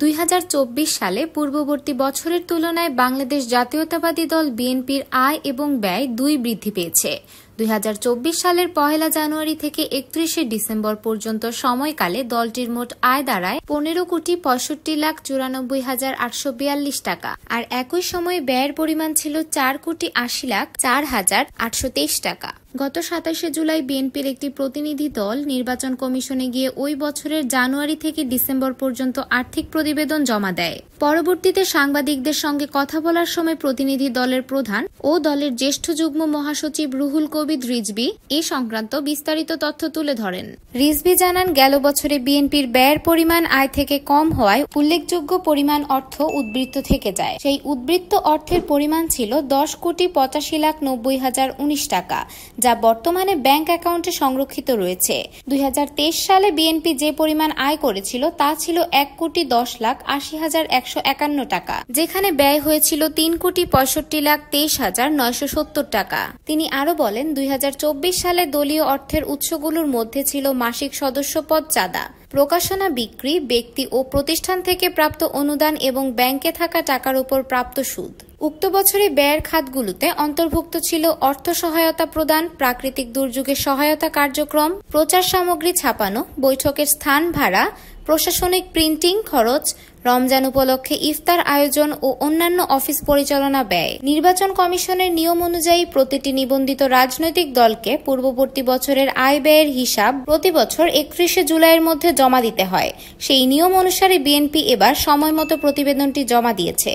2024 সালে পূর্ববর্তী বছরের তুলনায় বাংলাদেশ জাতীয়তাবাদী দল বিএনপির আয় এবং ব্যয় দুই বৃদ্ধি পেয়েছে। 2024 সালের 1 জানুয়ারি থেকে 31 ডিসেম্বর পর্যন্ত সময়কালে দলটির মোট আয় দাঁড়ায় 15,94,94,842 টাকা, আর একই সময়ে ব্যয়ের পরিমাণ ছিল 4,80,04,823 টাকা। গত 27 জুলাই বিএনপির একটি প্রতিনিধি দল নির্বাচন কমিশনে গিয়ে ওই বছরের জানুয়ারি থেকে ডিসেম্বর পর্যন্ত আর্থিক প্রতিবেদন জমা দেয়। পরবর্তীতে সাংবাদিকদের সঙ্গে কথা বলার সময় প্রতিনিধি দলের প্রধান ও দলের জ্যেষ্ঠ যুগ্ম মহাসচিব রুহুল কবির রিজভী এ সংক্রান্ত বিস্তারিত তথ্য তুলে ধরেন। রিজভী জানান, গেল বছরে বিএনপির ব্যয়ের পরিমাণ আয় থেকে কম হওয়ায় উল্লেখযোগ্য পরিমাণ অর্থ উদ্বৃত্ত থেকে যায়। সেই উদ্বৃত্ত অর্থের পরিমাণ ছিল 10,85,90,019 টাকা, যা বর্তমানে ব্যাংক অ্যাকাউন্টে সংরক্ষিত রয়েছে। 2023 সালে বিএনপি যে পরিমাণ আয় করেছিল তা ছিল 1,10,80,151 টাকা, যেখানে ব্যয় হয়েছিল 3,65,23,970 টাকা। তিনি আরো বলেন, 2024 সালে দলীয় অর্থের উৎসগুলোর মধ্যে ছিল মাসিক সদস্যপদ চাঁদা, প্রকাশনা বিক্রি, ব্যক্তি ও প্রতিষ্ঠান থেকে প্রাপ্ত অনুদান এবং ব্যাংকে থাকা টাকার উপর প্রাপ্ত সুদ। উক্ত বছরে ব্যয়ের খাতগুলোতে অন্তর্ভুক্ত ছিল অর্থ সহায়তা প্রদান, প্রাকৃতিক দুর্যোগে সহায়তা কার্যক্রম, প্রচার সামগ্রী ছাপানো, বৈঠকের স্থান ভাড়া, প্রশাসনিক প্রিন্টিং খরচ, রমজান উপলক্ষে ইফতার আয়োজন ও অন্যান্য অফিস পরিচালনা ব্যয়। নির্বাচন কমিশনের নিয়ম অনুযায়ী প্রতিটি নিবন্ধিত রাজনৈতিক দলকে পূর্ববর্তী বছরের আয় ব্যয়ের হিসাব প্রতি বছর 31 জুলাইয়ের মধ্যে জমা দিতে হয়। সেই নিয়ম অনুসারে বিএনপি এবার সময়মতো প্রতিবেদনটি জমা দিয়েছে।